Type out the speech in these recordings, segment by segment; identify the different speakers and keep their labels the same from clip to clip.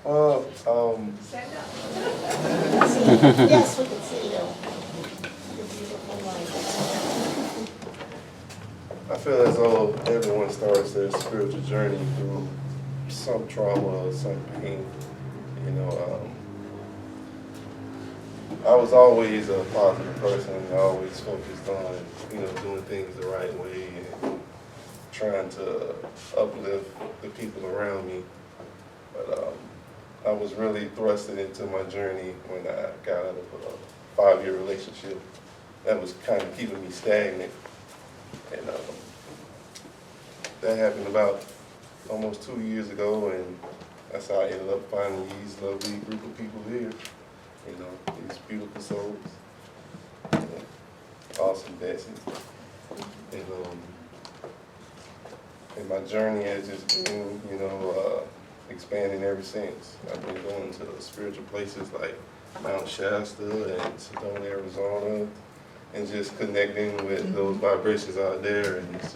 Speaker 1: Well,
Speaker 2: Stand up.
Speaker 3: Yes, we can see you. The beautiful light.
Speaker 1: I feel as though everyone starts their spiritual journey through some trauma or some pain. You know, I was always a positive person. I always focused on, doing things the right way and trying to uplift the people around me. But I was really thrusted into my journey when I got out of a 5-year relationship that was kind of keeping me stagnant. And that happened about almost 2 years ago, and that's how I ended up finding these lovely group of people here. These beautiful souls, awesome dancing. And my journey has just been, expanding ever since. I've been going to spiritual places like Mount Shasta and Sedona, Arizona, and just connecting with those vibrations out there, and it's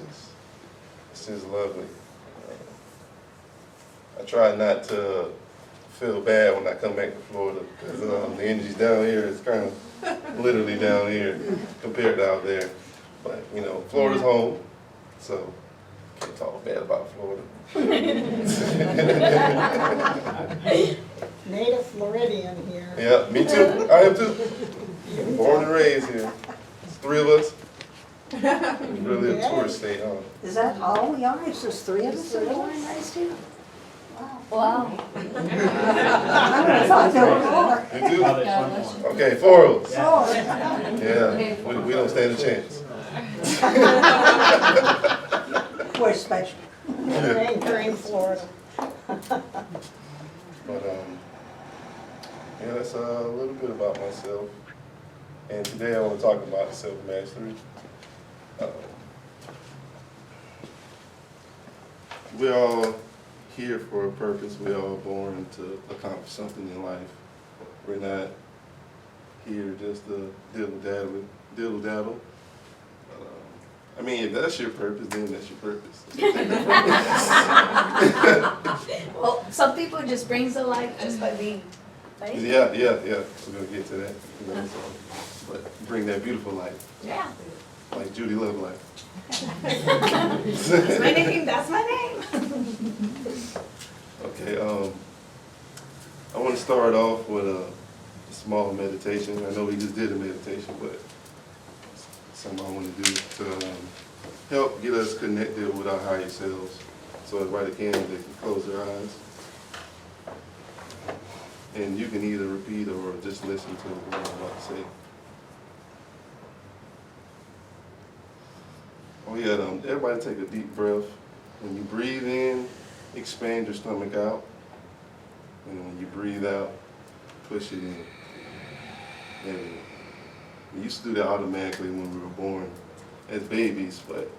Speaker 1: just lovely. I try not to feel bad when I come back to Florida, because the energy's down here is kind of literally down here compared to out there. But Florida's home, so can't talk bad about Florida.
Speaker 3: Native Floridian here.
Speaker 1: Yeah, me too. I am too. Born and raised here. It's 3 of us. It's really a tourist state, huh?
Speaker 4: Is that all we are? It's just 3 of us that are born and raised here?
Speaker 2: Wow.
Speaker 4: I would have thought there were more.
Speaker 1: You too?
Speaker 2: God bless you.
Speaker 1: Okay, 4 of us.
Speaker 4: Oh,
Speaker 1: Yeah, we don't stand a chance.
Speaker 4: we're special.
Speaker 3: Anchoring Florida.
Speaker 1: But yeah, that's a little bit about myself. And today I want to talk about self-mastery. We're all here for a purpose. We're all born to accomplish something in life. We're not here just to diddle-daddle. I mean, if that's your purpose, then that's your purpose.
Speaker 2: Well, some people it just brings the light just by being lazy.
Speaker 1: Yeah. We're gonna get to that. But bring that beautiful light,
Speaker 2: Yeah.
Speaker 1: like Judy Love light.
Speaker 2: That's my name. That's my name.
Speaker 1: Okay. I want to start off with a small meditation. I know we just did a meditation, but something I want to do to help get us connected with our higher selves. So everybody can, they can close their eyes. And you can either repeat or just listen to what I'm about to say. Oh yeah, everybody take a deep breath. When you breathe in, expand your stomach out. And when you breathe out, push it in. There we go. We used to do that automatically when we were born as babies, but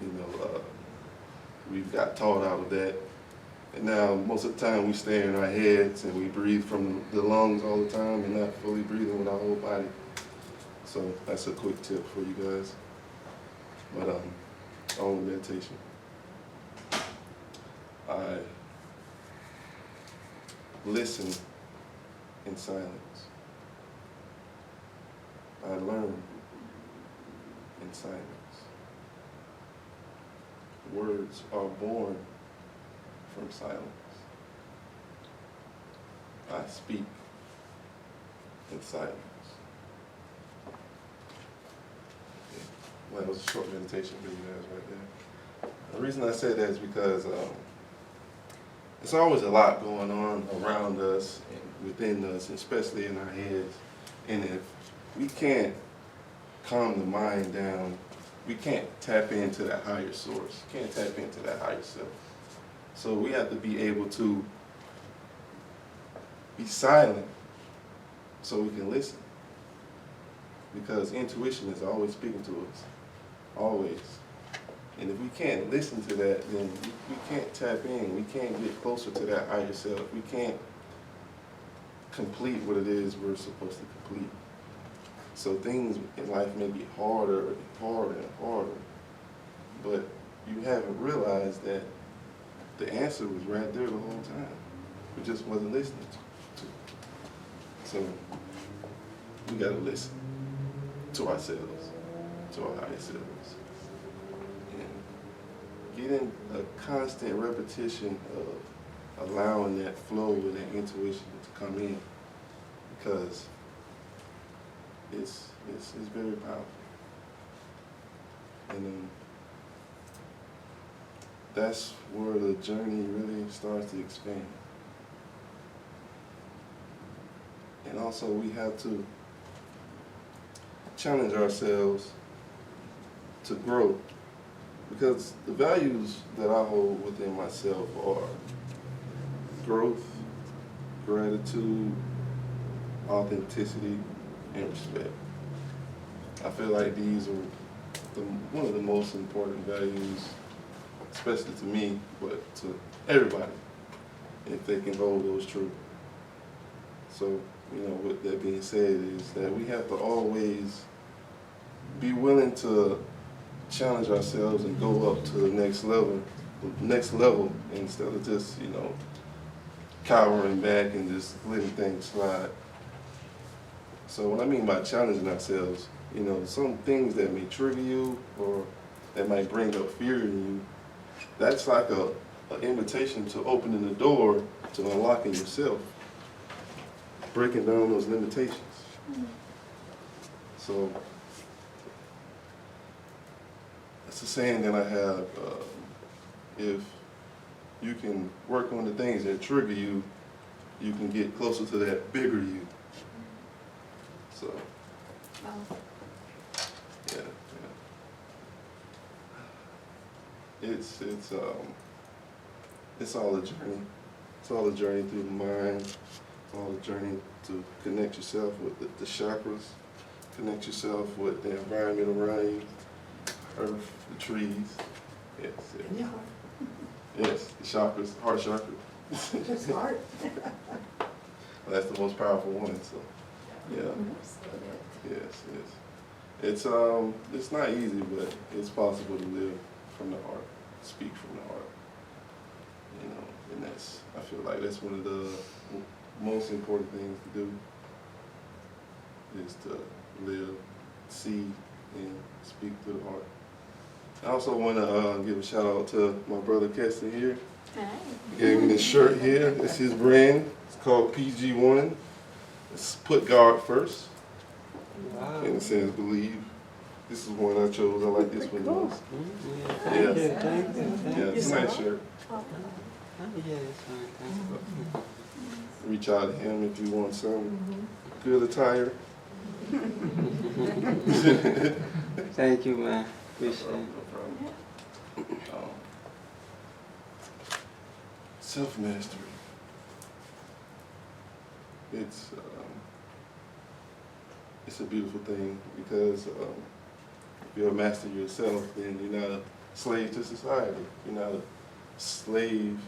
Speaker 1: we've got taught out of that. And now most of the time we stay in our heads and we breathe from the lungs all the time and not fully breathing with our whole body. So that's a quick tip for you guys. But on with meditation. I listen in silence. I learn in silence. Words are born from silence. I speak in silence. Okay. Well, that was a short meditation for you guys right there. The reason I say that is because there's always a lot going on around us and within us, especially in our heads. And if we can't calm the mind down, we can't tap into that higher source, can't tap into that higher self. So we have to be able to be silent so we can listen. Because intuition is always speaking to us, always. And if we can't listen to that, then we can't tap in, we can't get closer to that higher self, we can't complete what it is we're supposed to complete. So things in life may be harder and harder and harder, but you haven't realized that the answer was right there the whole time. We just wasn't listening. So we gotta listen to ourselves, to our higher selves, and get in a constant repetition of allowing that flow and that intuition to come in, because it's very powerful. And that's where the journey really starts to expand. And also we have to challenge ourselves to grow, because the values that I hold within myself are growth, gratitude, authenticity, and respect. I feel like these are one of the most important values, especially to me, but to everybody, if they can hold those true. So, with that being said, is that we have to always be willing to challenge ourselves and go up to the next level, instead of just, cowering back and just letting things slide. So what I mean by challenging ourselves, some things that may trigger you or that might bring up fear in you, that's like an invitation to opening the door to unlocking yourself, breaking down those limitations. So it's a saying that I have, if you can work on the things that trigger you, you can get closer to that bigger you. So, yeah. It's all a journey. It's all a journey through the mind. It's all a journey to connect yourself with the chakras, connect yourself with the environment around you, earth, the trees. Yes, yes.
Speaker 4: Yeah.
Speaker 1: Yes, the chakras, heart chakra.
Speaker 4: Just heart.
Speaker 1: That's the most powerful one. So, yeah. Yes, yes. It's not easy, but it's possible to live from the heart, speak from the heart. And I feel like that's one of the most important things to do, is to live, see, and speak to the heart. I also want to give a shout out to my brother Keston here.
Speaker 2: Hi.
Speaker 1: He gave me this shirt here. It's his brand. It's called PG1. It's put God first.
Speaker 5: Wow.
Speaker 1: And it says believe. This is one I chose. I like this one the most.
Speaker 5: Thank you,
Speaker 1: Yeah.
Speaker 5: thank you, thank
Speaker 1: Yeah,
Speaker 5: you.
Speaker 1: it's a nice shirt.
Speaker 5: Oh, yeah, it's fine, thank you.
Speaker 1: Reach out to him if you want some good attire.
Speaker 5: Thank you, man. Appreciate it.
Speaker 1: No problem. Self-mastery. It's a beautiful thing, because if you're a master yourself, then you're not a slave to society. You're not a slave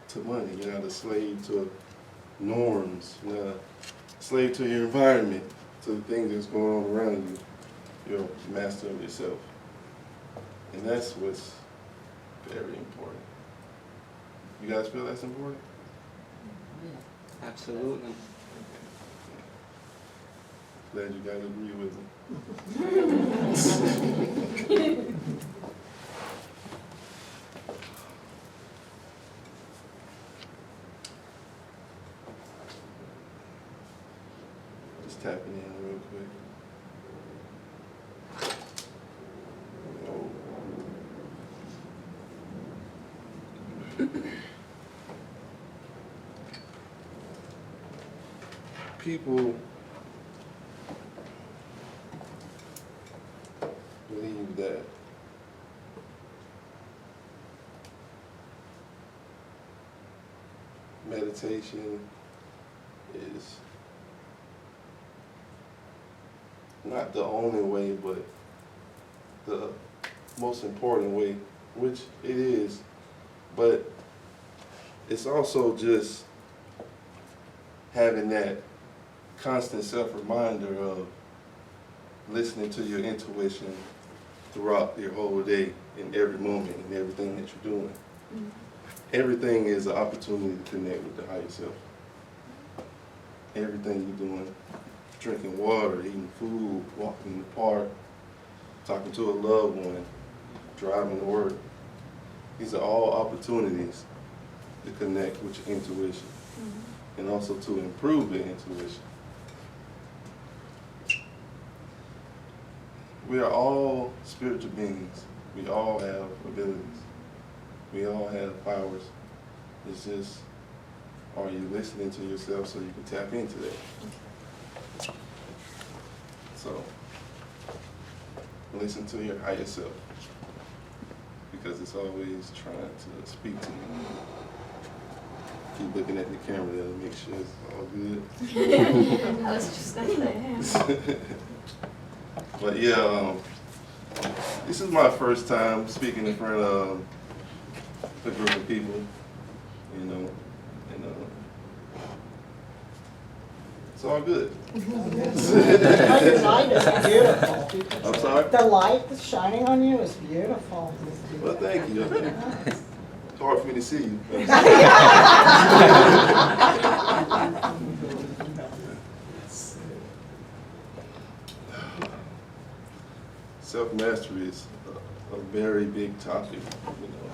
Speaker 1: to money. You're not a slave to norms. You're not a slave to your environment, to the things that's going on around you. You're a master of yourself. And that's what's very important. You guys feel that's important?
Speaker 5: Absolutely.
Speaker 1: Glad you guys agree with me. Just tapping in real quick. People believe that meditation is not the only way, but the most important way, which it is, but it's also just having that constant self-reminder of listening to your intuition throughout your whole day, in every moment, in everything that you're doing. Everything is an opportunity to connect with the higher self. everything you're doing, drinking water, eating food, walking in the park, talking to a loved one, driving to work. These are all opportunities to connect with your intuition and also to improve your intuition. We are all spiritual beings. We all have abilities. We all have powers. It's just, are you listening to yourself so you can tap into that? So, listen to your higher self, because it's always trying to speak to you. Keep looking at the camera there to make sure it's all good.
Speaker 2: I was just gonna say.
Speaker 1: But yeah, this is my first time speaking in front of a group of people, you know, and it's all good.
Speaker 3: Oh, your light is beautiful.
Speaker 1: I'm sorry?
Speaker 3: The light that's shining on you is beautiful.
Speaker 1: Well, thank you. It's hard for me to see you. Self-mastery is a very big topic, you know.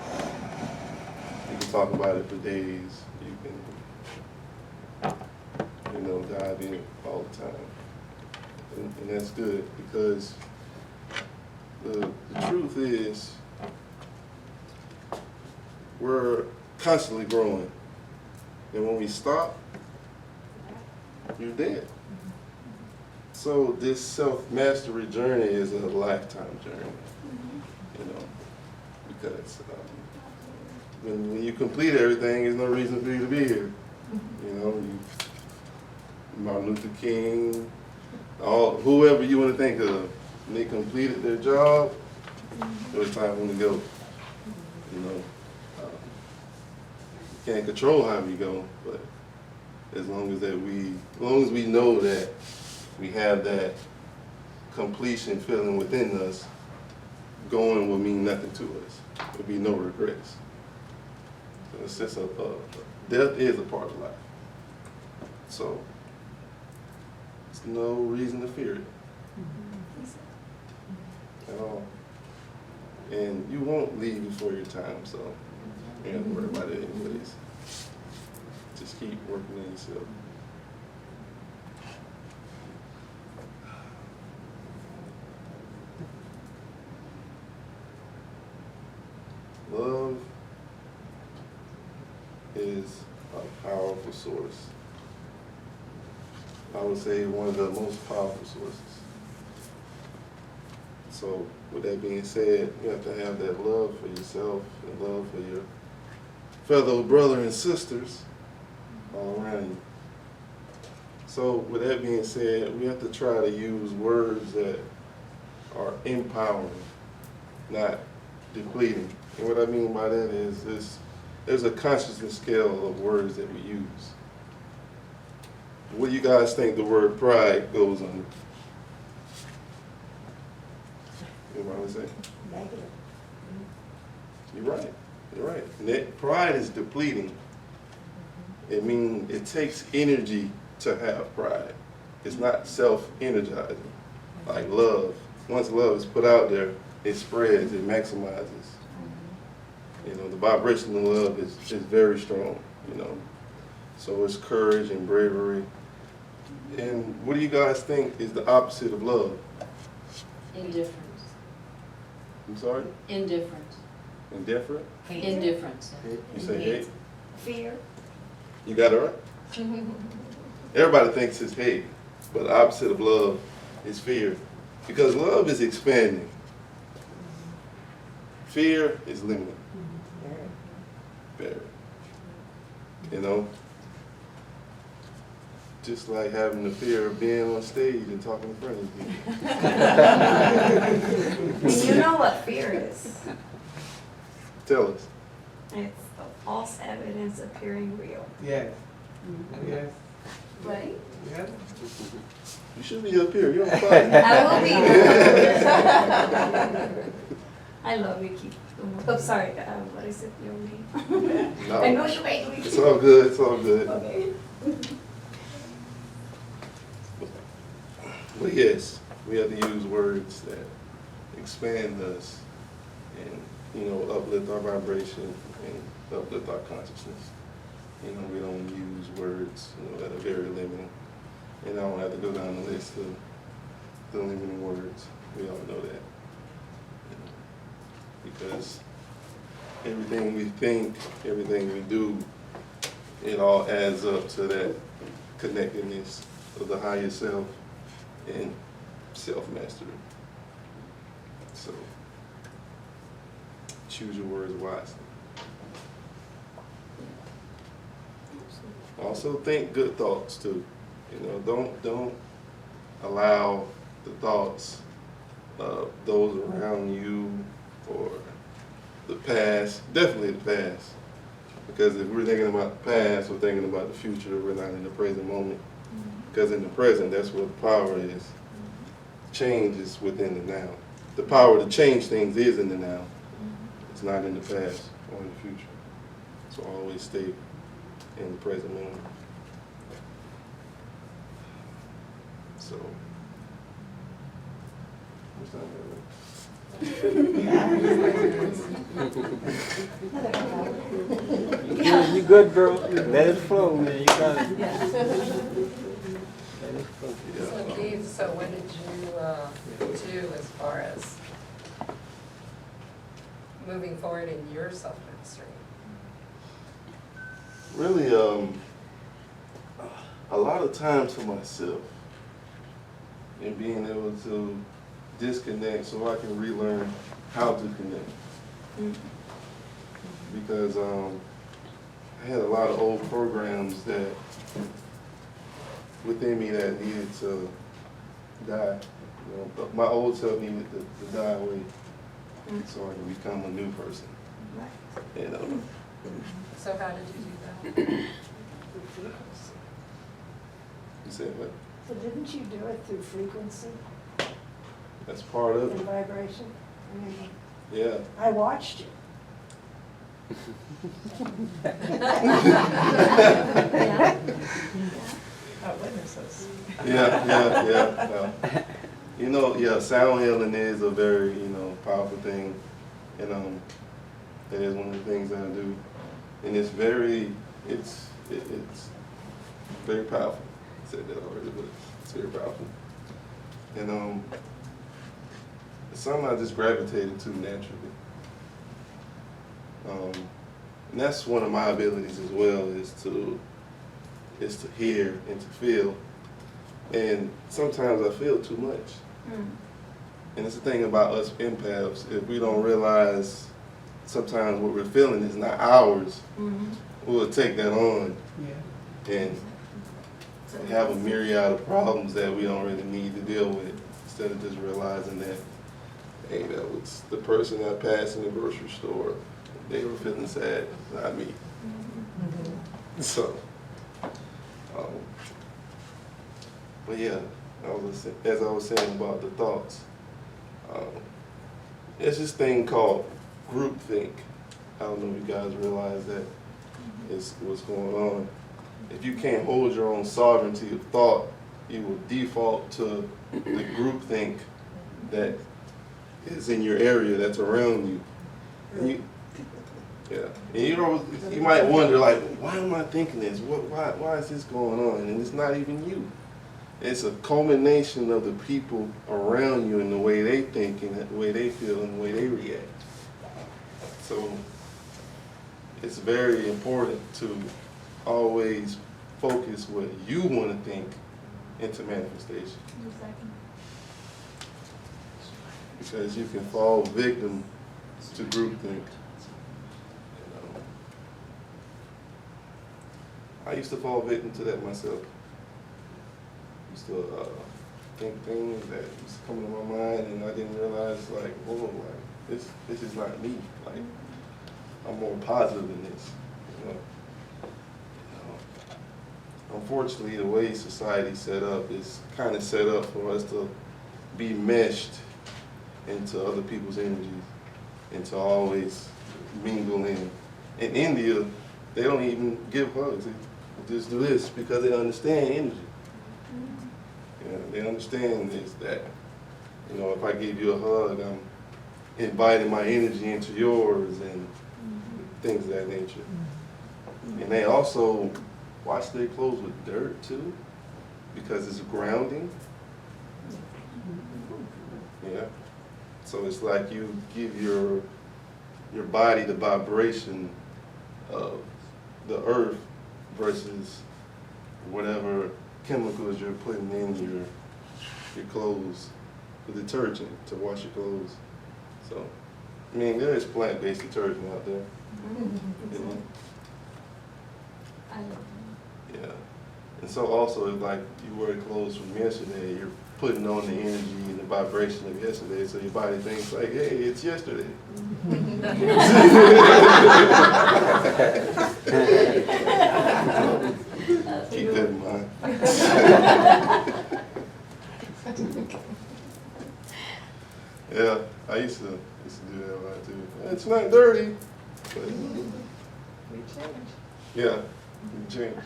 Speaker 1: You can talk about it for days. You can, you know, dive in all the time. And that's good, because the truth is we're constantly growing. And when we stop, you're dead. So this self-mastery journey is a lifetime journey, you know, because when you complete everything, there's no reason for you to be here. You know, Martin Luther King, whoever you want to think of, when they completed their job, it was time for them to go. You know, you can't control how we go, but as long as we know that we have that completion feeling within us, going will mean nothing to us. There'll be no regrets. So it's just death is a part of life. So there's no reason to fear it at all. And you won't leave before your time, so you don't have to worry about it anyways. Just keep working on yourself. Love is a powerful source. I would say one of the most powerful sources. So with that being said, you have to have that love for yourself and love for your fellow brother and sisters all around you. So with that being said, we have to try to use words that are empowering, not depleting. And what I mean by that is there's a consciousness scale of words that we use. What do you guys think the word pride goes under? Anybody want to say?
Speaker 4: Negative.
Speaker 1: You're right. You're right. Pride is depleting. It means it takes energy to have pride. It's not self-energizing like love. Once love is put out there, it spreads, it maximizes. You know, the vibration of love is very strong, you know. So it's courage and bravery. And what do you guys think is the opposite of love?
Speaker 6: Indifference.
Speaker 1: I'm sorry?
Speaker 6: Indifference.
Speaker 1: Indifferent?
Speaker 6: Indifference.
Speaker 1: You say hate?
Speaker 2: Fear.
Speaker 1: You got it right? Everybody thinks it's hate, but the opposite of love is fear. Because love is expanding. Fear is limiting. Very. You know? Just like having the fear of being on stage and talking in front of people.
Speaker 2: And you know what fear is?
Speaker 1: Tell us.
Speaker 2: It's the false evidence appearing real.
Speaker 5: Yes. Yes.
Speaker 2: Right?
Speaker 5: Yes.
Speaker 1: You should be up here. You're on fire.
Speaker 2: I will be. I love you, Keith. Oh, sorry. What is it? Your name?
Speaker 1: No.
Speaker 2: I know you made me.
Speaker 1: It's all good. It's all good.
Speaker 2: Okay.
Speaker 1: But yes, we have to use words that expand us and, you know, uplift our vibration and uplift our consciousness. You know, we don't use words, you know, that are very limiting. And I don't have to go down the list of the limiting words. We all know that. You know, because everything we think, everything we do, it all adds up to that connectedness of the higher self and self-mastery. So, choose your words wisely. Also think good thoughts too. You know, don't allow the thoughts of those around you or the past, definitely the past. Because if we're thinking about the past, we're thinking about the future, we're not in the present moment. Because in the present, that's where the power is. Change is within the now. The power to change things is in the now. It's not in the past or in the future. So always stay in the present moment. So, what's that?
Speaker 5: You good, bro. Let it flow, man. You got it. Let it flow.
Speaker 7: So Keith, so when did you do as far as moving forward in your self-mastery?
Speaker 1: Really, a lot of time to myself and being able to disconnect so I can relearn how to connect. Because I had a lot of old programs that within me that needed to die. You know, my old self needed to die away so I can become a new person. And
Speaker 7: So how did you do that?
Speaker 1: you said what?
Speaker 4: So didn't you do it through frequency
Speaker 1: That's part of
Speaker 4: and
Speaker 1: it.
Speaker 4: vibration? I mean,
Speaker 1: Yeah.
Speaker 4: I watched you.
Speaker 7: Witnesses.
Speaker 1: Yeah. You know, yeah, sound healing is a very, you know, powerful thing. And that is one of the things that I do. And it's very powerful. I said that already, but it's very powerful. And it's something I just gravitated to naturally. And that's one of my abilities as well, is to hear and to feel. And sometimes I feel too much. And it's the thing about us empaths, if we don't realize sometimes what we're feeling is not ours, we'll take that on and have a myriad of problems that we don't really need to deal with, instead of just realizing that, hey, that was the person I passed in the grocery store. They were feeling sad, not me. So, but yeah, as I was saying about the thoughts, there's this thing called groupthink. I don't know if you guys realize that is what's going on. If you can't hold your own sovereignty of thought, you will default to the groupthink that is in your area, that's around you. And you might wonder, like, why am I thinking this? Why is this going on? And it's not even you. It's a culmination of the people around you and the way they think and the way they feel and the way they react. So it's very important to always focus what you want to think into manifestation. Because you can fall victim to groupthink. I used to fall victim to that myself. Used to think things that used to come to my mind, and I didn't realize, like, whoa, like this is not me. Like, I'm more positive than this. You know? Unfortunately, the way society's set up is kind of set up for us to be meshed into other people's energies and to always mingle in. In India, they don't even give hugs. They just do this because they understand energy. You know, they understand this, that, you know, if I give you a hug, I'm inviting my energy into yours and things of that nature. And they also wash their clothes with dirt too, because it's grounding. Yeah. So it's like you give your body the vibration of the earth versus whatever chemicals you're putting in your clothes, the detergent to wash your clothes. So, I mean, there is plant-based detergent out there. You know?
Speaker 2: I love
Speaker 1: Yeah. And so also, if like you wear clothes from yesterday, you're putting on the energy and the vibration of yesterday, so your body thinks like, hey, it's yesterday. Keep that in mind. Yeah, I used to do that a lot too. It's not dirty, but
Speaker 3: We change.
Speaker 1: yeah, it changed.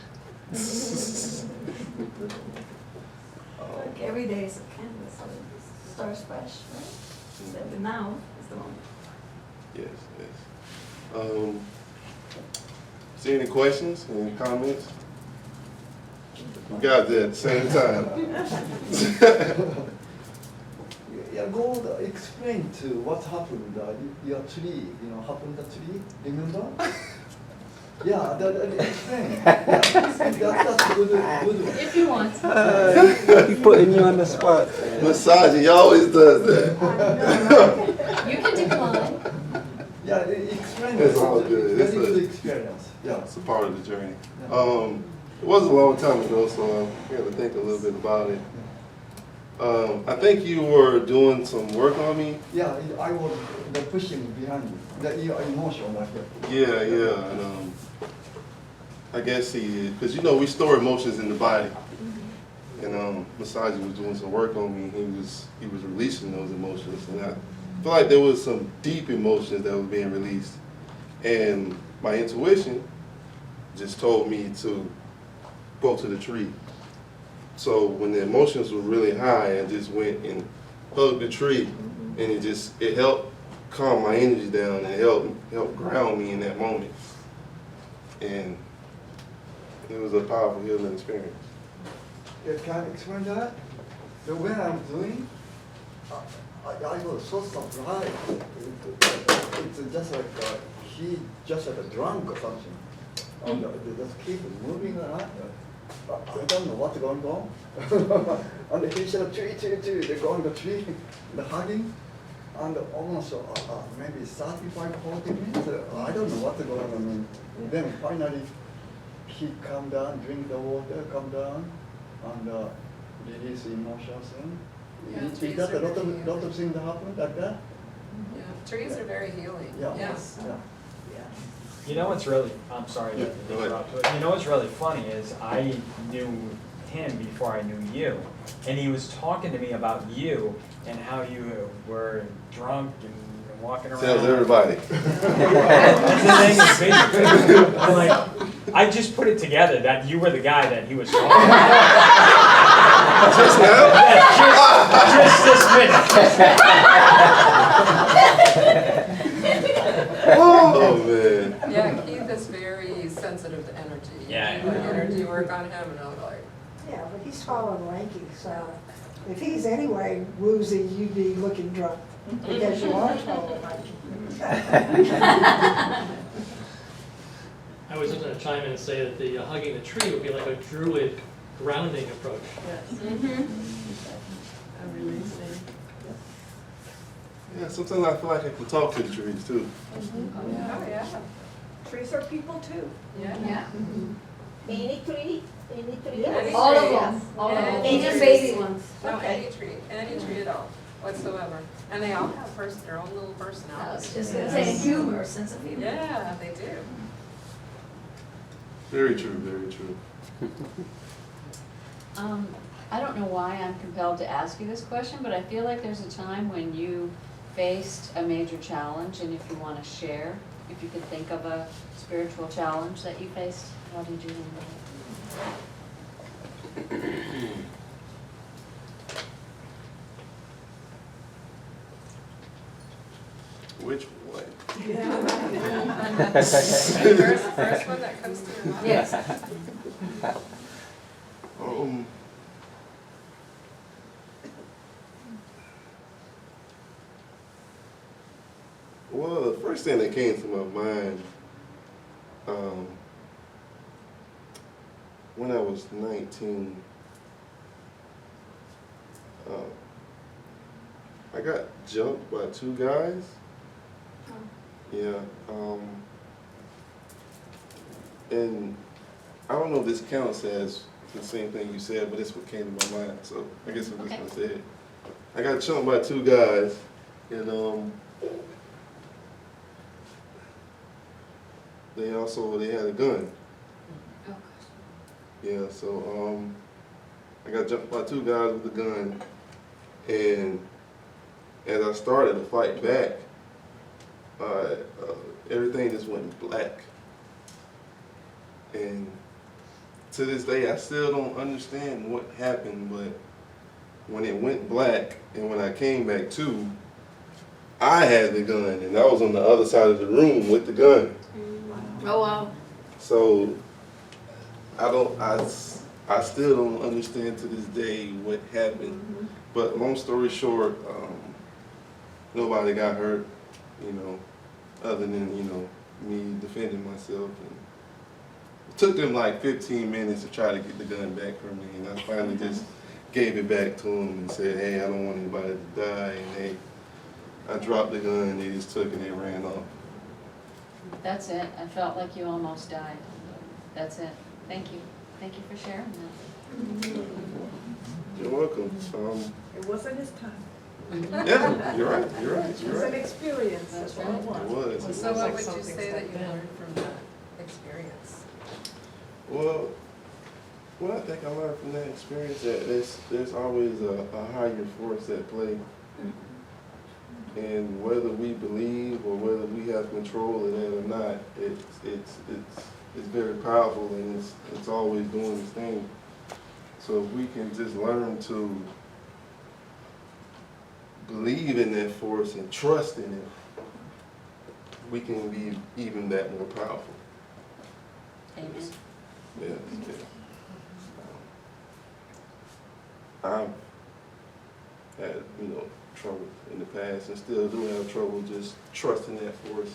Speaker 2: Like every day is a canvas, so it starts fresh, right? Except now is the moment.
Speaker 1: Yes, yes. See any questions, any comments? We got that at the same time.
Speaker 8: Yeah, go explain to what happened, your tree, you know, happened the tree, remember? Yeah, explain. Yeah, that's good.
Speaker 6: If you want.
Speaker 5: He putting you on the spot.
Speaker 1: Massage, he always does that.
Speaker 6: You can decline.
Speaker 8: Yeah, explain.
Speaker 1: It's all good.
Speaker 8: Very
Speaker 1: It's
Speaker 8: good
Speaker 1: a-
Speaker 8: experience. Yeah.
Speaker 1: It's a part of the journey. It was a long time ago, so I got to think a little bit about it. I think you were doing some work on me.
Speaker 8: Yeah, I was the pushing behind you, your emotion like that.
Speaker 1: Yeah, yeah, and I guess because you know we store emotions in the body, and Masaji was doing some work on me. He was releasing those emotions, and I feel like there was some deep emotions that was being released, and my intuition just told me to go to the tree. So when the emotions were really high, I just went and hugged the tree, and it helped calm my energy down and helped ground me in that moment. And it was a powerful healing experience.
Speaker 8: Yeah, can I explain that? So when I'm doing, I was so surprised. It's just like he just like a drunk or something. And they just keep moving around. I don't know what's going on. And he said, tree, they're going to the tree, the hugging. And almost maybe 35, 40 minutes, I don't know what's going on. I mean, then finally, he come down, drink the water, come down, and release emotions.
Speaker 7: Yeah,
Speaker 8: Is
Speaker 7: trees
Speaker 8: that
Speaker 7: are
Speaker 8: a lot
Speaker 7: very
Speaker 8: of things that happen like that?
Speaker 7: Yeah, trees are very healing.
Speaker 8: Yeah.
Speaker 7: Yes.
Speaker 8: Yeah.
Speaker 9: You know what's really, I'm sorry to
Speaker 1: go ahead.
Speaker 9: interrupt, but you know what's really funny is I knew him before I knew you. And he was talking to me about you and how you were drunk and walking around.
Speaker 1: Tells everybody.
Speaker 9: That's the thing, is basically, I'm like, I just put it together that you were the guy that he was talking about.
Speaker 1: Just now?
Speaker 9: Yeah, just this minute.
Speaker 1: Oh man.
Speaker 7: Yeah, Keith is very sensitive to energy.
Speaker 9: Yeah.
Speaker 7: You do energy work on him and I'm like,
Speaker 4: Yeah, but he's tall and lanky, so if he's anyway woozy, you'd be looking drunk, because you are tall and lanky.
Speaker 10: I was just going to chime in and say that the hugging the tree would be like a druid grounding approach.
Speaker 1: Yeah, sometimes I feel like I can talk to the trees too.
Speaker 7: oh yeah,
Speaker 4: Trees are people too.
Speaker 7: yeah.
Speaker 2: Yeah.
Speaker 11: Any tree?
Speaker 7: Any
Speaker 2: All
Speaker 7: tree.
Speaker 2: of them, all of them,
Speaker 7: Any
Speaker 2: even
Speaker 7: tree.
Speaker 2: baby ones.
Speaker 7: No,
Speaker 4: Okay.
Speaker 7: any tree at all, whatsoever. And they all have their own little
Speaker 2: I was
Speaker 7: personality.
Speaker 2: just gonna say humor, sense of humor.
Speaker 7: Yeah, they do.
Speaker 1: Very true, very true.
Speaker 6: I don't know why I'm compelled to ask you this question, but I feel like there's a time when you faced a major challenge, and if you want to share, if you could think of a spiritual challenge that you faced, how did you handle it?
Speaker 7: First one that comes to your mind.
Speaker 6: Yes.
Speaker 1: Well, the first thing that came to my mind, when I was 19, I got jumped by two guys. Yeah. And I don't know if this counts as the same thing you said, but it's what came to my mind. So I guess I'm just gonna say it. I got jumped by two guys, and they had a gun.
Speaker 6: Oh,
Speaker 1: Yeah, so I got jumped by two guys with a gun, and as I started to fight back, everything just went black. And to this day, I still don't understand what happened, but when it went black and when I came back to, I had the gun, and I was on the other side of the room with the gun.
Speaker 6: Oh, wow.
Speaker 1: So I still don't understand to this day what happened. But long story short, nobody got hurt, other than, me defending myself. And it took them like 15 minutes to try to get the gun back from me, and I finally just gave it back to them and said, hey, I don't want anybody to die. And I dropped the gun, and they just took it and they ran off.
Speaker 6: That's it. I felt like you almost died. That's it. Thank you. Thank you for sharing that.
Speaker 1: You're welcome.
Speaker 3: It wasn't his time.
Speaker 1: Yeah, you're right.
Speaker 3: It was an experience,
Speaker 6: That's
Speaker 3: that's all it
Speaker 6: right.
Speaker 3: was.
Speaker 1: It was.
Speaker 7: So what
Speaker 3: like
Speaker 7: would you
Speaker 3: something
Speaker 7: say that you
Speaker 3: stepped in.
Speaker 7: learned from that experience?
Speaker 1: Well, what I think I learned from that experience that there's always a higher force at play, and whether we believe or whether we have control of that or not, it's very powerful, and it's always doing its thing. So if we can just learn to believe in that force and trust in it, we can be even that more powerful.
Speaker 6: Amen.
Speaker 1: Yeah. I've had, trouble in the past and still do have trouble just trusting that force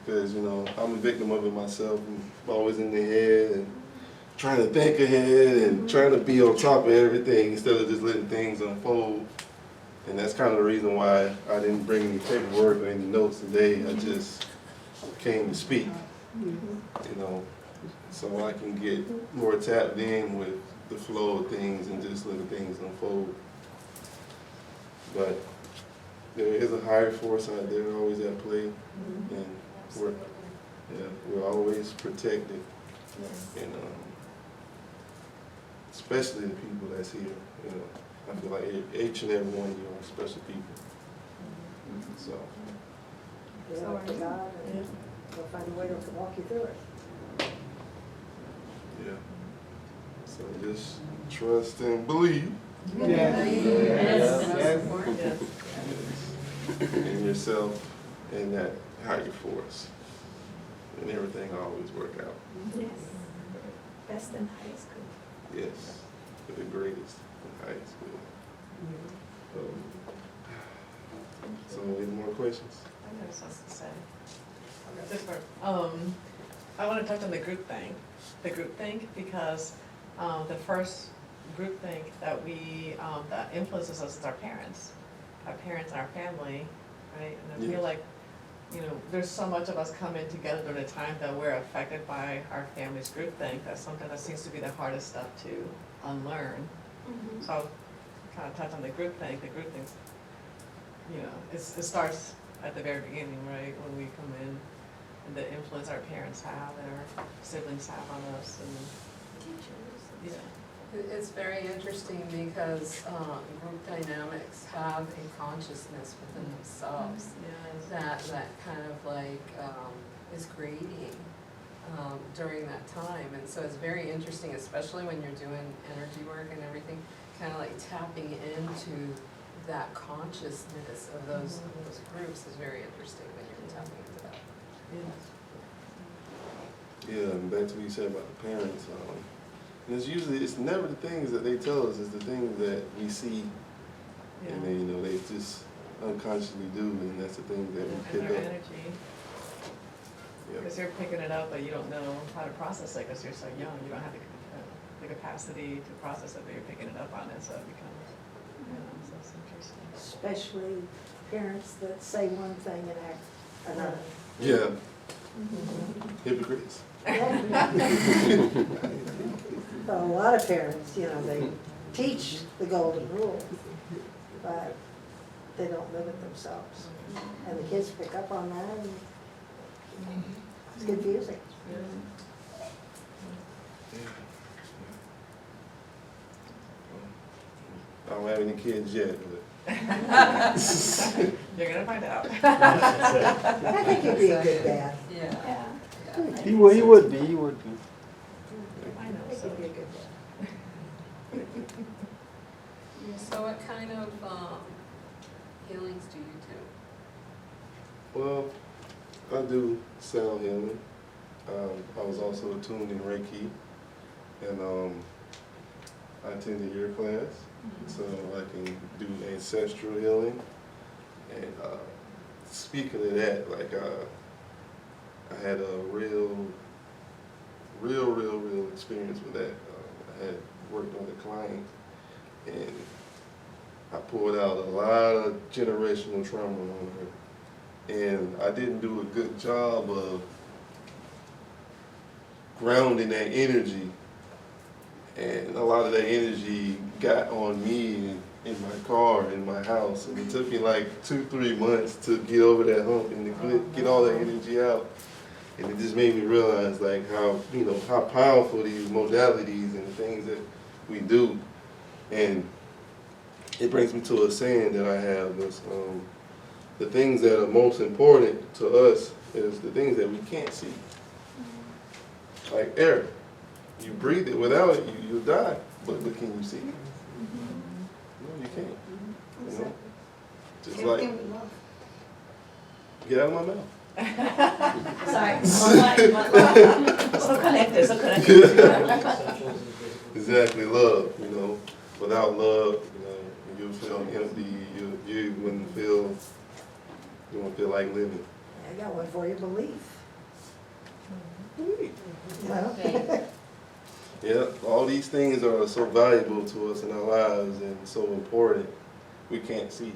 Speaker 1: because, I'm a victim of it myself. I'm always in the head and trying to think ahead and trying to be on top of everything instead of just letting things unfold. And that's kind of the reason why I didn't bring any paperwork or any notes today. I just came to speak, so I can get more tapped in with the flow of things and just letting things unfold. But there is a higher force out there always at play, and we're always protected, and especially the people that's here. I feel like each and every one of you are special people. So.
Speaker 4: Yeah, God, and we'll find a way to walk you through it.
Speaker 1: Yeah. So just trust and believe. In yourself and that higher force, and everything will always work out.
Speaker 2: Yes. Best and highest good.
Speaker 1: Yes, for the greatest and highest good. So any more questions?
Speaker 3: I have something to say. This part. I want to touch on the group thing, because the first group think that that influences us is our parents and our family, right? And I feel like, there's so much of us coming together during a time that we're affected by our family's group think that sometimes that seems to be the hardest stuff to unlearn. So I'll kind of touch on the group think. The group think's, it starts at the very beginning, right? When we come in and the influence our parents have and our siblings have on us and
Speaker 2: Teachers.
Speaker 3: yeah.
Speaker 7: It's very interesting because group dynamics have a consciousness within themselves that kind of like is creating during that time. And so it's very interesting, especially when you're doing energy work and everything, kind of like tapping into that consciousness of those groups is very interesting when you're tapping into that.
Speaker 3: Yeah.
Speaker 1: Yeah, and back to what you said about the parents. And it's never the things that they tell us, it's the things that we see,
Speaker 3: Yeah.
Speaker 1: and they just unconsciously do, and that's the thing that we
Speaker 3: And
Speaker 1: pick
Speaker 3: their
Speaker 1: up.
Speaker 3: energy,
Speaker 1: Yeah.
Speaker 3: because you're picking it up, but you don't know how to process it, because you're so young, you don't have the capacity to process it, but you're picking it up on it, so it becomes, so it's interesting.
Speaker 4: Especially parents that say one thing and act another.
Speaker 1: Yeah. Hypocrites.
Speaker 4: But a lot of parents, they teach the golden rule, but they don't live it themselves. And the kids pick up on that, and it's confusing.
Speaker 1: I don't have any kids yet, but
Speaker 3: You're gonna find out.
Speaker 4: I think you'd be a good dad.
Speaker 7: Yeah.
Speaker 2: Yeah.
Speaker 5: He would be.
Speaker 3: I know,
Speaker 4: I think
Speaker 3: so.
Speaker 4: you'd be a good dad.
Speaker 7: So what kind of healings do you do?
Speaker 1: well, I do sound healing. I was also attuned in Reiki, and I attended your class, so I can do ancestral healing. And speaking of that, like I had a real experience with that. I had worked on a client, and I pulled out a lot of generational trauma on her, and I didn't do a good job of grounding that energy, and a lot of that energy got on me in my car, in my house, and it took me like 2-3 months to get over that hump and to get all that energy out. And it just made me realize like how powerful these modalities and the things that we do. And it brings me to a saying that I have is the things that are most important to us is the things that we can't see. Like air. You breathe it, without it, you'll die. But can you see it? No, you can't. You know? Just like,
Speaker 2: Everything we love.
Speaker 1: get out of my mouth.
Speaker 2: Sorry. So connected.
Speaker 1: Exactly, love, Without love, you'll feel empty, you wouldn't feel like living.
Speaker 4: I got one for you, belief. Well,
Speaker 6: Faith.
Speaker 1: Yeah, all these things are so valuable to us in our lives and so important, we can't see,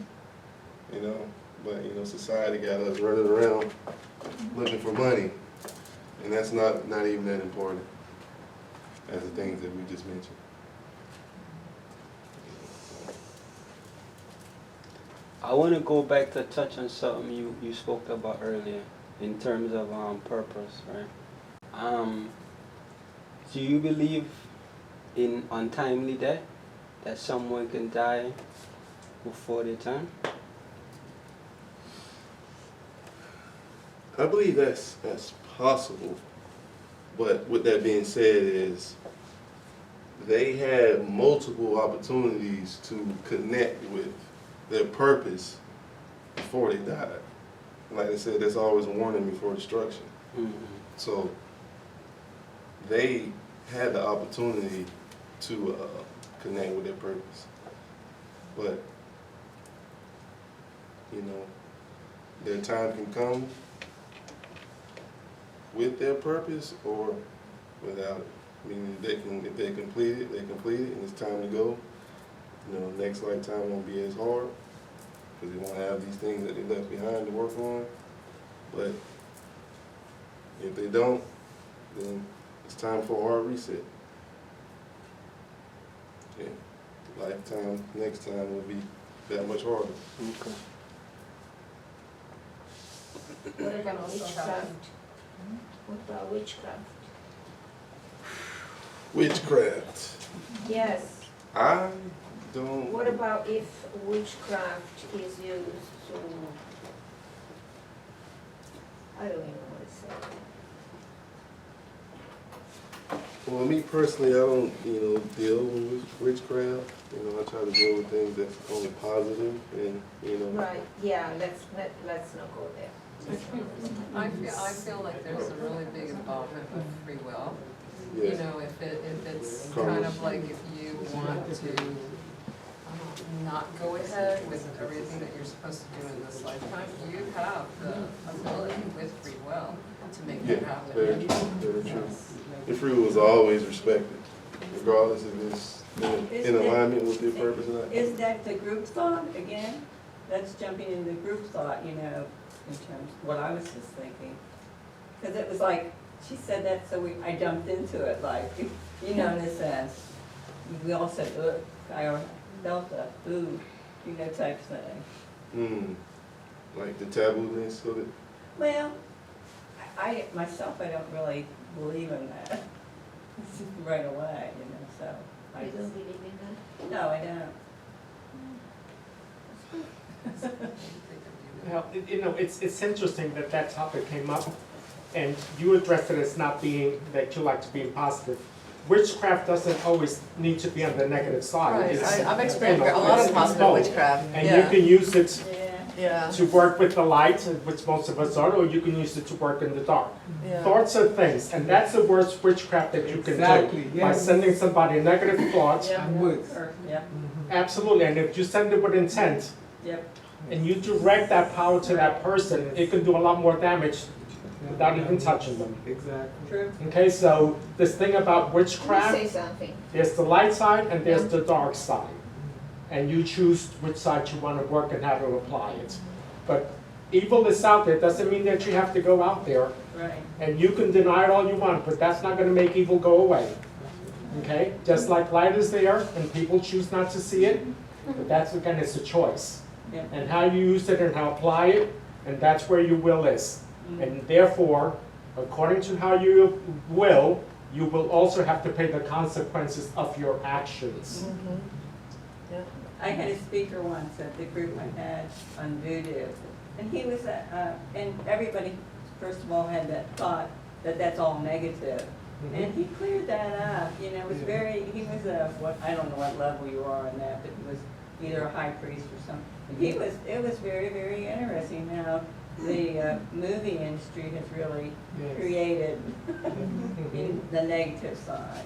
Speaker 1: But, society got us running around looking for money, and that's not even that important as the things that we just mentioned.
Speaker 5: I want to go back to touch on something you spoke about earlier in terms of purpose, right? Do you believe in untimely death, that someone can die before their time?
Speaker 1: I believe that's possible, but with that being said is they had multiple opportunities to connect with their purpose before they died. Like I said, there's always a warning before destruction.
Speaker 5: Mm-hmm.
Speaker 1: So they had the opportunity to connect with their purpose, but their time can come with their purpose or without it. Meaning if they complete it, they complete it, and it's time to go. Next lifetime won't be as hard because they won't have these things that they left behind to work on. But if they don't, then it's time for a hard reset. Yeah. Lifetime, next time will be that much harder.
Speaker 5: Okay.
Speaker 11: What about witchcraft? What about witchcraft?
Speaker 1: Witchcraft.
Speaker 11: Yes.
Speaker 1: I don't.
Speaker 11: What about if witchcraft is used to, I don't even know what to say.
Speaker 1: Well, me personally, I don't, deal with witchcraft. I try to deal with things that's only positive and,
Speaker 11: Right, yeah, let's not go there.
Speaker 7: I feel like there's a really big involvement with free will. You
Speaker 1: Yes.
Speaker 7: know, if it's kind of like if you want to not go ahead with everything that you're supposed to do in this lifetime, you have the ability with free will to make
Speaker 1: Yeah,
Speaker 7: it happen.
Speaker 1: very true, very true. The free will is always respected, regardless if it's in alignment with your purpose or not.
Speaker 2: Is that the group thought again? That's jumping into group thought, you know, in terms, what I was just thinking. Because it was like, she said that, so I jumped into it, like, you know, in a sense. We all said, ugh, I felt the, ooh, you know, type thing.
Speaker 1: Like the taboo-ness of it.
Speaker 2: Well, I myself, I don't really believe in that right away, you know, so. I
Speaker 11: You
Speaker 2: just-
Speaker 11: don't believe in that?
Speaker 2: No, I don't.
Speaker 10: Well, you know, it's interesting that that topic came up, and you addressed it as not being, that you like to be positive. Witchcraft doesn't always need to be on the negative side.
Speaker 3: Right,
Speaker 10: It's,
Speaker 3: I've
Speaker 10: you
Speaker 3: experienced
Speaker 10: know,
Speaker 3: a lot
Speaker 10: it's
Speaker 3: of positive
Speaker 10: both.
Speaker 3: witchcraft,
Speaker 10: And you
Speaker 3: yeah,
Speaker 10: can use it
Speaker 3: yeah,
Speaker 10: to work with the light, which most of us are, or you can use it to work in the dark.
Speaker 3: yeah.
Speaker 10: Thoughts are things, and that's the worst witchcraft that you can
Speaker 12: Exactly,
Speaker 10: do. By
Speaker 12: yes.
Speaker 10: sending somebody a negative thought,
Speaker 3: Yeah.
Speaker 12: I'm with.
Speaker 2: Yep,
Speaker 10: absolutely, and if you send it with intent,
Speaker 2: yep.
Speaker 10: and you direct that power to that person, it can do a lot more damage without even touching them.
Speaker 12: Exactly.
Speaker 2: True.
Speaker 10: Okay, so this thing about
Speaker 11: Let me
Speaker 10: witchcraft,
Speaker 11: say something.
Speaker 10: there's the light side and there's the dark side. And you choose which side you want to work and how to apply it. But evil is out there, doesn't mean that you have to go out there.
Speaker 2: Right.
Speaker 10: And you can deny it all you want, but that's not gonna make evil go away. Okay, just like light is there and people choose not to see it, but that's, again, it's a choice.
Speaker 2: Yeah.
Speaker 10: And how you use it and how apply it, and that's where your will is.
Speaker 2: Mm.
Speaker 10: And therefore, according to how you will also have to pay the consequences of your actions.
Speaker 3: Mhm. Yeah.
Speaker 2: I had a speaker once at the group I had on voodoo, and he was, and everybody, first of all, had that thought that that's all negative. And he cleared that up, you know, it was very, he was I don't know what level you are on that, but he was either a high priest or something. It was very, very interesting how the movie industry has really
Speaker 10: Yes.
Speaker 2: created in the negative side.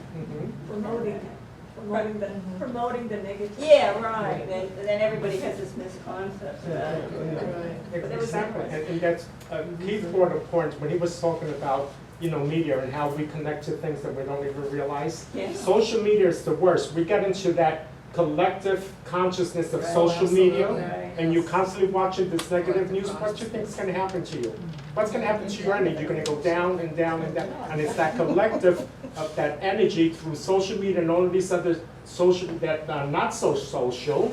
Speaker 4: Promoting the negative.
Speaker 2: Yeah, right, and then everybody has this misconception about it. But it was
Speaker 10: Exactly,
Speaker 2: interesting.
Speaker 10: and that's, Keith brought a point when he was talking about, you know, media and how we connect to things that we don't even realize.
Speaker 2: Yeah.
Speaker 10: Social media is the worst. We get into that collective consciousness of
Speaker 2: Right.
Speaker 10: social media,
Speaker 2: Right.
Speaker 10: and you're constantly watching this negative news. What do you think is going to happen to you? What's going to happen to your energy? You're going to go down and down and down. And it's that collective of that energy through social media and all of these other social, that are not so social,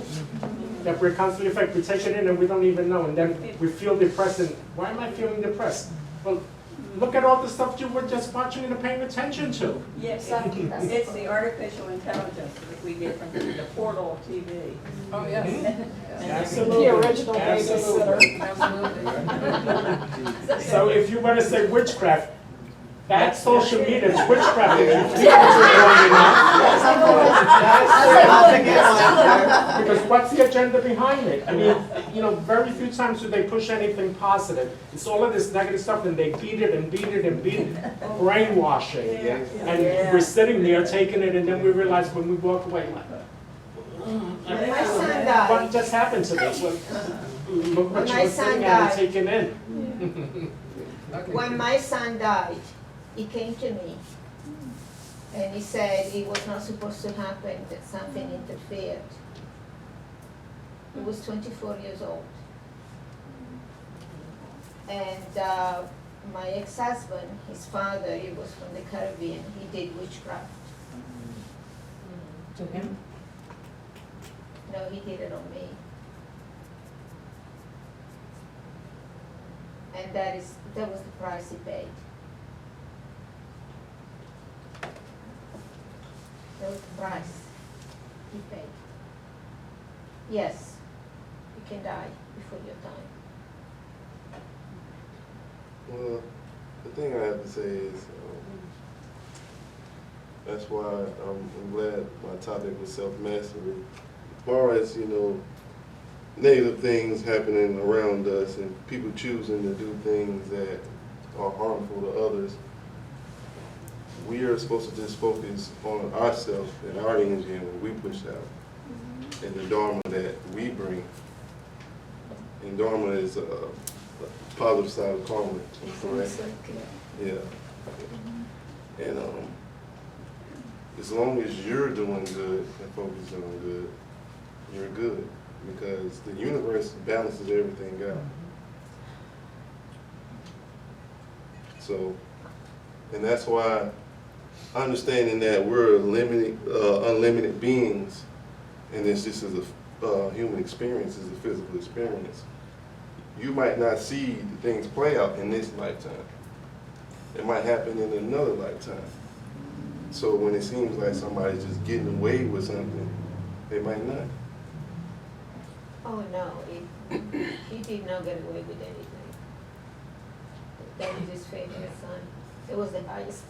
Speaker 10: that we're constantly affected. We take it in and we don't even know. And then we feel depressed. And why am I feeling depressed? Well, look at all the stuff you were just watching and paying attention to.
Speaker 2: Yes, it's the artificial intelligence that we get from the portal TV.
Speaker 7: Oh, yes.
Speaker 10: Absolutely.
Speaker 4: The original
Speaker 10: Absolutely.
Speaker 7: Absolutely.
Speaker 10: So if you want to say witchcraft, that's social media, it's witchcraft. If you think it's wrong enough, because what's the agenda behind it? I mean, you know, very few times do they push anything positive. It's all of this negative stuff, and they beat it and beat it and beat it. Brainwashing. And we're sitting there taking it, and then we realize when we walk away, like,
Speaker 11: When my son died,
Speaker 10: what just happened to me? Well, look what you
Speaker 11: my
Speaker 10: were
Speaker 11: son
Speaker 10: sitting at and
Speaker 11: died.
Speaker 10: taking in.
Speaker 11: when my son died, he came to me and he said it was not supposed to happen, that something interfered. He was 24 years old. And my ex-husband, his father, he was from the Caribbean, he did witchcraft.
Speaker 4: To him?
Speaker 11: No, he did it on me. And that was the price he paid. That was the price he paid. Yes, you can die before your time.
Speaker 1: Well, the thing I have to say is, that's why I'm glad my topic was self-mastery. As far as, you know, negative things happening around us and people choosing to do things that are harmful to others, we are supposed to just focus on ourselves and our energy and what we push out and the dharma that we bring. And dharma is a positive side of karma, correct? Yeah. And as long as you're doing good and folks are doing good, you're good, because the universe balances everything out. So, and that's why understanding that we're unlimited beings, and this just is a human experience, is a physical experience. You might not see the things play out in this lifetime. It might happen in another lifetime. So when it seems like somebody's just getting away with something, they might not.
Speaker 11: Oh, no, he did not get away with anything. That is his favorite son. It was the highest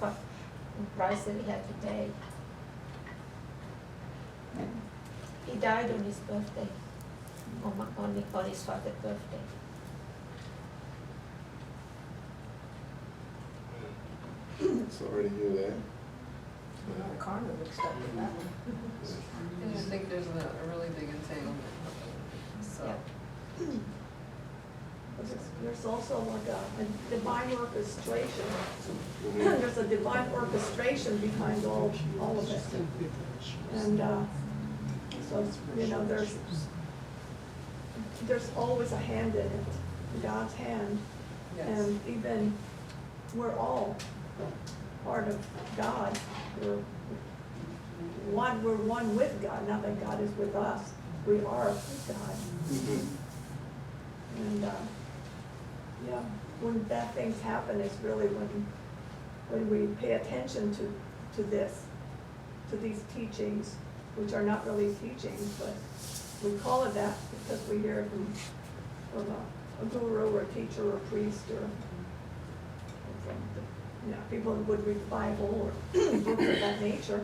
Speaker 11: price that he had to pay. He died on his birthday, on his father's birthday.
Speaker 1: Sorry to hear that.
Speaker 4: Karma mixed up in that one.
Speaker 7: And I think there's a really big entanglement, so.
Speaker 11: Yeah.
Speaker 12: There's also like a divine orchestration.
Speaker 1: Mhm.
Speaker 12: There's a divine orchestration behind all of it. And so, you know, there's always a hand in it, God's hand.
Speaker 7: Yes.
Speaker 12: And even, we're all part of God. We're one with God, not that God is with us. We are God.
Speaker 1: Mhm.
Speaker 12: And, yeah, when bad things happen, it's really when we pay attention to these teachings, which are not really teachings, but we call it that because we hear it from a guru or a teacher or a priest or from people who would read the Bible or books of that nature.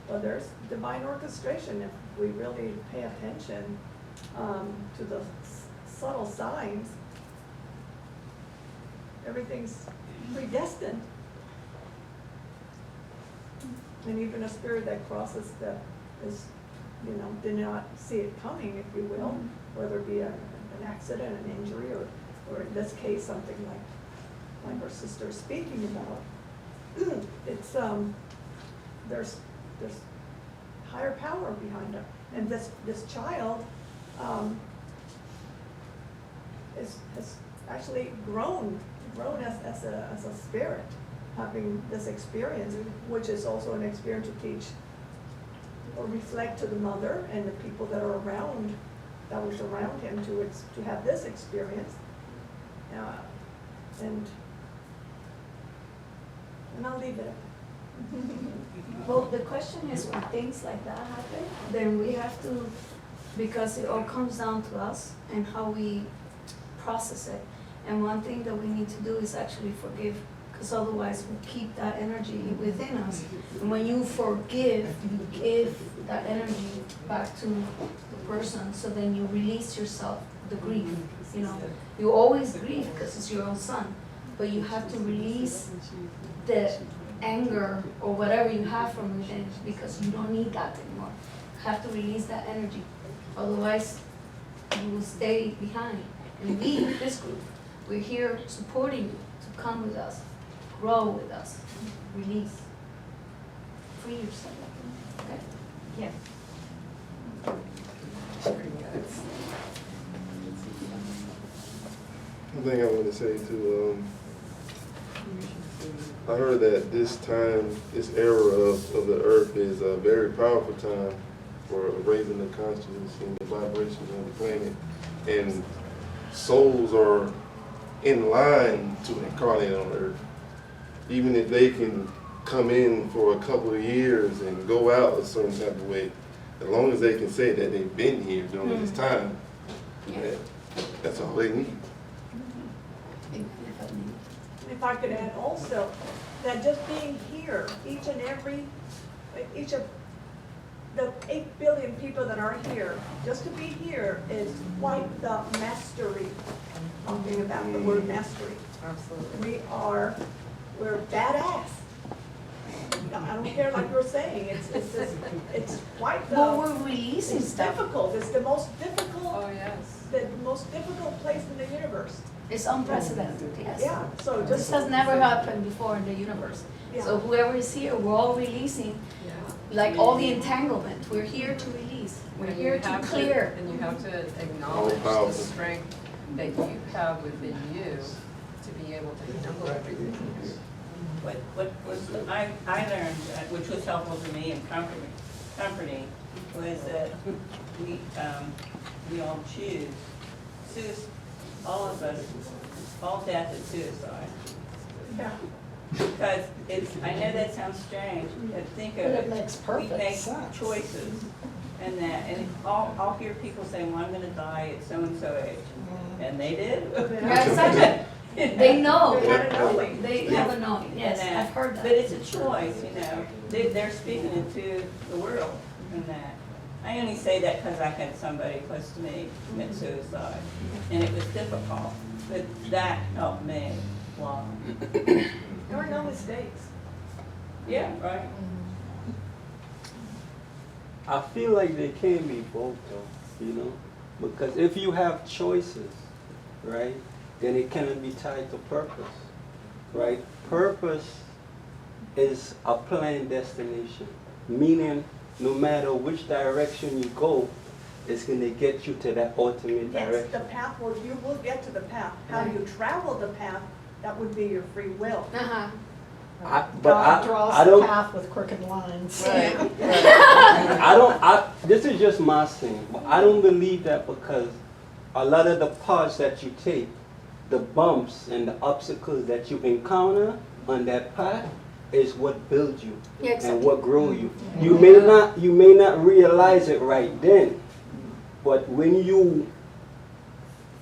Speaker 12: But there's divine orchestration if we really pay attention to the subtle signs. Everything's predestined. And even a spirit that crosses that is, did not see it coming, if you will, whether it be an accident, an injury, or in this case, something like our sister is speaking about. It's, there's higher power behind it. And this child has actually grown as a spirit, having this experience, which is also an experience to teach or reflect to the mother and the people that are around, that was around him to have this experience. And I'll leave it at that.
Speaker 13: Well, the question is, when things like that happen, then we have to, because it all comes down to us and how we process it. And one thing that we need to do is actually forgive, because otherwise we keep that energy within us. And when you forgive, you give that energy back to the person, so then you release yourself, the grief. You always grieve because it's your own son, but you have to release the anger or whatever you have from within, because you don't need that anymore. You have to release that energy, otherwise you will stay behind. And we, this group, we're here supporting you to come with us, grow with us, release, free yourself. Okay? Yeah.
Speaker 1: One thing I want to say too, I heard that this time, this era of the earth is a very powerful time for raising the consciousness and the vibration of the planet. And souls are in line to incarnate on earth. Even if they can come in for a couple of years and go out a certain type of way, as long as they can say that they've been here during this time, that's all they need.
Speaker 12: If I could add also, that just being here, each of the 8 billion people that are here, just to be here is quite the mastery. Talking about the word mastery.
Speaker 7: Absolutely.
Speaker 12: We're badass. I don't care like you're saying, it's quite the.
Speaker 13: Well, we're releasing
Speaker 12: It's
Speaker 13: stuff.
Speaker 12: difficult, it's the most difficult,
Speaker 7: Oh, yes.
Speaker 12: the most difficult place in the universe.
Speaker 13: It's unprecedented, yes.
Speaker 12: Yeah, so
Speaker 13: This
Speaker 12: just.
Speaker 13: has never happened before in the universe. So whoever is here, we're all releasing,
Speaker 7: Yeah.
Speaker 13: like all the entanglement, we're here to release. We're
Speaker 7: And you
Speaker 13: here to
Speaker 7: have
Speaker 13: clear.
Speaker 7: And you have to acknowledge the
Speaker 1: powerful.
Speaker 7: strength that you have within you to be able to handle everything.
Speaker 2: What I learned, which was helpful to me and comforting, was that we all choose, all of us, all death is suicide.
Speaker 12: Yeah.
Speaker 2: Because I know that sounds strange, but think of
Speaker 4: But
Speaker 2: it.
Speaker 4: it makes
Speaker 2: We
Speaker 4: perfect
Speaker 2: make
Speaker 4: sense.
Speaker 2: choices and I'll hear people saying, well, I'm gonna die at so-and-so age. And they did.
Speaker 13: Yeah, exactly. They know.
Speaker 12: They had a knowing.
Speaker 13: They have a knowing, yes,
Speaker 2: And
Speaker 13: I've heard that.
Speaker 2: But it's a choice, you know, they're speaking into the world in that. I only say that because I had somebody close to me commit suicide, and it was difficult, but that helped me a lot.
Speaker 12: There are no mistakes.
Speaker 2: Yeah, right.
Speaker 5: I feel like they can be both though, you know? Because if you have choices, right, then it cannot be tied to purpose, right? Purpose is a planned destination, meaning no matter which direction you go, it's gonna get you to that ultimate
Speaker 12: Yes,
Speaker 5: direction.
Speaker 12: the path, you will get to the path. How you travel the path, that would be your free will.
Speaker 13: Uh-huh.
Speaker 5: But I don't,
Speaker 4: path with crooked lines.
Speaker 7: Right, right.
Speaker 5: this is just my thing, but I don't believe that because a lot of the paths that you take, the bumps and the obstacles that you encounter on that path is what builds you
Speaker 13: Yeah,
Speaker 5: and
Speaker 13: exactly.
Speaker 5: what grows you. You may not realize it right then, but when you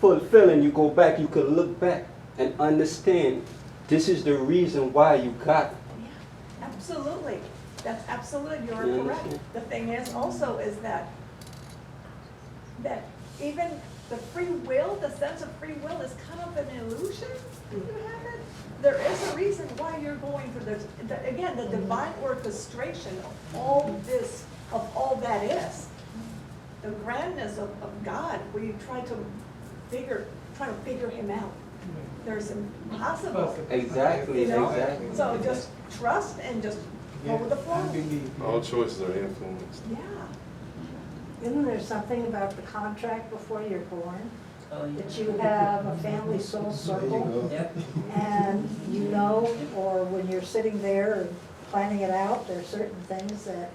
Speaker 5: fulfill and you go back, you can look back and understand this is the reason why you got it.
Speaker 12: Absolutely. That's absolutely, you're
Speaker 5: You
Speaker 12: correct.
Speaker 5: understand?
Speaker 12: The thing is also is that even the free will, the sense of free will is kind of an illusion. You have it. There is a reason why you're going through this. Again, the divine orchestration of all this, of all that is. The grandness of God, we try to figure him out. There's impossible.
Speaker 5: Exactly,
Speaker 12: You know?
Speaker 5: exactly.
Speaker 12: So just trust and just go with the flow.
Speaker 1: All choices are influenced.
Speaker 12: Yeah.
Speaker 4: Isn't there something about the contract before you're born?
Speaker 2: Oh, yeah.
Speaker 4: That you have a family soul circle?
Speaker 2: Yep.
Speaker 4: And you know, or when you're sitting there and planning it out, there are certain things that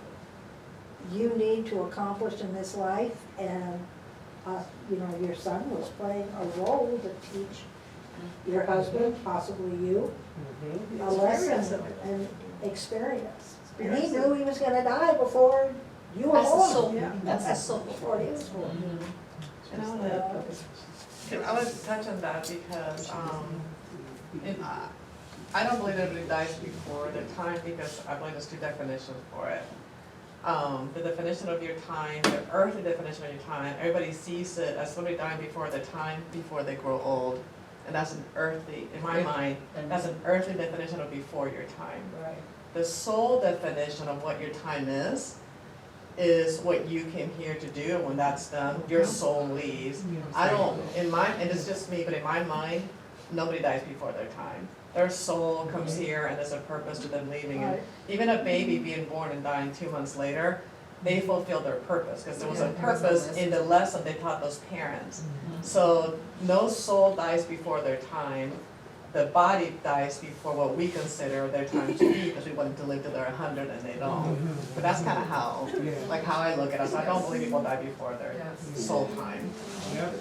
Speaker 4: you need to accomplish in this life, and, you know, your son was playing a role to teach your husband, possibly you,
Speaker 10: Mhm.
Speaker 4: a lesson and experience. And he knew he was gonna die before you were
Speaker 13: That's the
Speaker 4: born.
Speaker 13: soul,
Speaker 12: Yeah.
Speaker 13: that's the soul.
Speaker 4: Before he was born.
Speaker 3: And I want to touch on that because, I don't believe everybody dies before their time because I believe there's two definitions for it. The definition of your time, the earthly definition of your time, everybody sees it as somebody dying before their time, before they grow old. And that's an earthly, in my mind, that's an earthly definition of before your time.
Speaker 2: Right.
Speaker 3: The soul definition of what your time is what you came here to do, and when that's done, your soul leaves. I don't, and it's just me, but in my mind, nobody dies before their time. Their soul comes here and there's a purpose to them leaving. And even a baby being born and dying 2 months later, they fulfilled their purpose, because there was a purpose in the lesson they taught those parents. So no soul dies before their time. The body dies before what we consider their time to be, because we want them to live till they're 100 and they don't. But that's kind of how I look at it. So I don't believe people die before their soul time.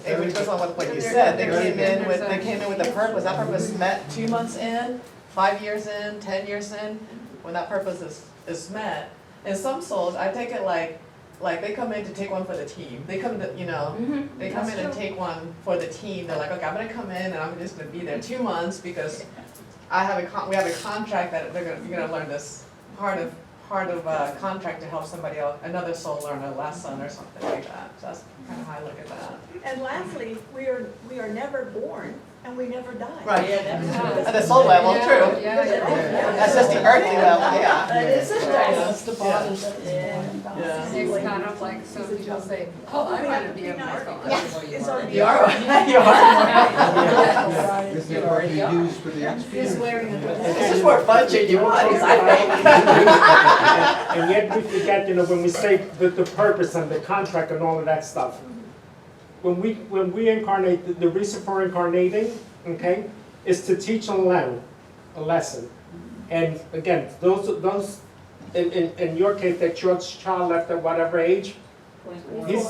Speaker 3: And which goes on with what you said. They came in with a purpose. That purpose met 2 months in, 5 years in, 10 years in. When that purpose is met, and some souls, I take it like they come in to take one for the team. They come to, they come in and take one for the team. They're like, okay, I'm gonna come in and I'm just gonna be there 2 months because we have a contract that you're gonna learn this part part of a contract to help somebody else, another soul learn a lesson or something like that. So that's kind of how I look at that.
Speaker 12: And lastly, we are never born and we never die.
Speaker 3: Right.
Speaker 2: Yeah, that's.
Speaker 3: At the soul level,
Speaker 7: Yeah,
Speaker 3: true.
Speaker 7: yeah, yeah.
Speaker 3: That's just the earthly level, yeah.
Speaker 12: That is it.
Speaker 11: That's the body.
Speaker 3: Yeah.
Speaker 7: It's kind of like, some people say, oh, I want to be immortal. I said, well,
Speaker 12: It's already-
Speaker 3: You are, you are.
Speaker 8: This is what we use for the experience.
Speaker 11: He's wearing a.
Speaker 3: This is more fun changing bodies, I think.
Speaker 10: And yet we forget, when we say the purpose and the contract and all of that stuff. When we incarnate, the reason for incarnating, okay, is to teach and learn a lesson. And again, those in your case, that your child left at whatever age, he's,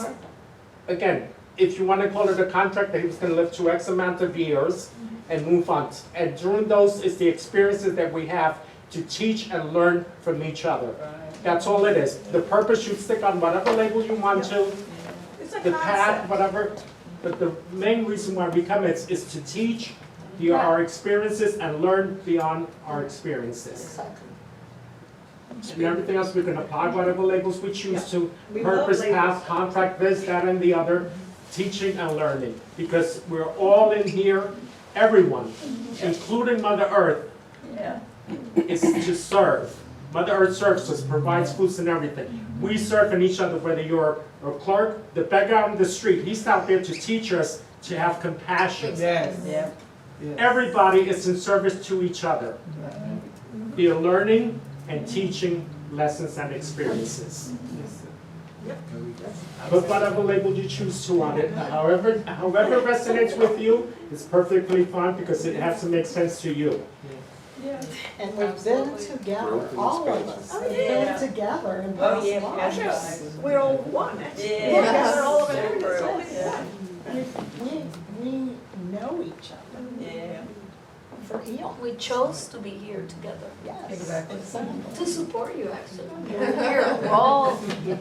Speaker 10: again, if you want to call it a contract, that he was going to live to X amount of years and move on. And during those is the experiences that we have to teach and learn from each other. That's all it is. The purpose, you stick on whatever label you want to,
Speaker 12: It's a
Speaker 10: the path,
Speaker 12: concept.
Speaker 10: whatever. But the main reason why we come is to teach our experiences and learn beyond our experiences. And everything else, we can apply whatever labels we choose to.
Speaker 12: We love
Speaker 10: Purpose,
Speaker 12: labels.
Speaker 10: path, contract, this, that, and the other. Teaching and learning. Because we're all in here, everyone, including Mother Earth,
Speaker 2: Yeah.
Speaker 10: is to serve. Mother Earth serves us, provides foods and everything. We serve in each other, whether you're a clerk, the beggar on the street, he's out there to teach us to have compassion.
Speaker 2: Yeah.
Speaker 10: Everybody is in service to each other. Be learning and teaching lessons and experiences. But whatever label you choose to on it, however resonates with you, is perfectly fine because it has to make sense to you.
Speaker 4: And we've been together, all of us,
Speaker 12: Oh,
Speaker 4: we've
Speaker 12: yeah.
Speaker 4: been together in
Speaker 2: Oh,
Speaker 4: past
Speaker 2: yeah,
Speaker 4: lives.
Speaker 2: yes.
Speaker 12: We're all one.
Speaker 2: Yeah.
Speaker 12: We're together, all of it, it's all
Speaker 2: Yeah.
Speaker 12: one.
Speaker 4: We know each other
Speaker 2: Yeah.
Speaker 4: for eons.
Speaker 13: We chose to be here together,
Speaker 4: Yes.
Speaker 7: Exactly.
Speaker 13: to support you actually. We're all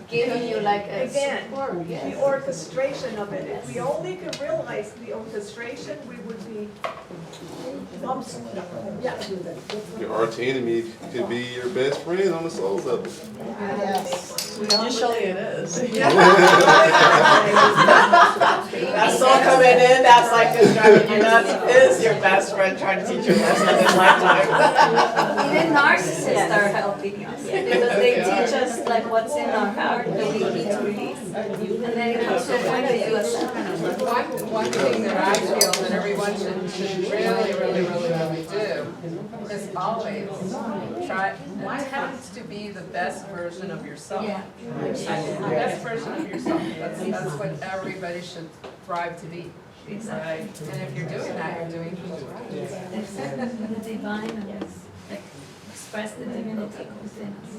Speaker 13: giving you like a
Speaker 12: Again,
Speaker 13: support,
Speaker 12: the
Speaker 13: yes.
Speaker 12: orchestration of it, if we only could realize the orchestration, we would be bumps. Yeah.
Speaker 1: Your arch enemy could be your best friend on the soul level.
Speaker 4: Yes.
Speaker 3: Usually it is. That soul coming in, that's like just driving you nuts, is your best friend trying to teach you a lesson in this lifetime.
Speaker 13: Even narcissists are helping us, because they teach us like what's in our heart that we need to release. And then it comes to a point that you accept.
Speaker 7: One thing that I feel that everyone should really do is always attempt to be the best version of yourself.
Speaker 13: Yeah.
Speaker 7: The best version of yourself, that's what everybody should strive to be.
Speaker 13: Exactly.
Speaker 7: And if you're doing that, you're doing things right.
Speaker 13: The divine, and like express the divinity within us.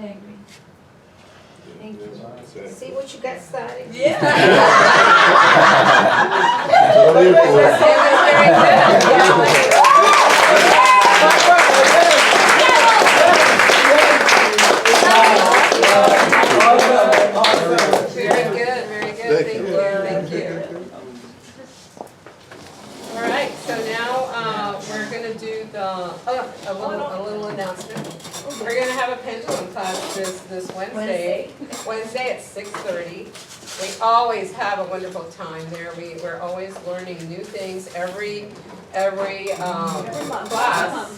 Speaker 13: I agree. Thank you.
Speaker 11: See what you got started?
Speaker 2: Yeah.
Speaker 7: Very good, very good, thank you. All right, so now, we're gonna do a little announcement. We're gonna have a pendulum class this Wednesday at 6:30. We always have a wonderful time there. We're always learning new things every class,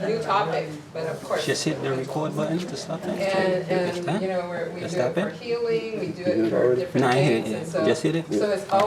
Speaker 7: new topic, but of course.
Speaker 5: Just hit the record button to stop it.
Speaker 7: And, you know, we do
Speaker 5: Just
Speaker 7: it
Speaker 5: stop
Speaker 7: for
Speaker 5: it?
Speaker 7: healing, we do it for different
Speaker 5: No, I hit it,
Speaker 7: things,
Speaker 5: yeah.
Speaker 7: and so.
Speaker 5: Just hit it?
Speaker 7: So it's always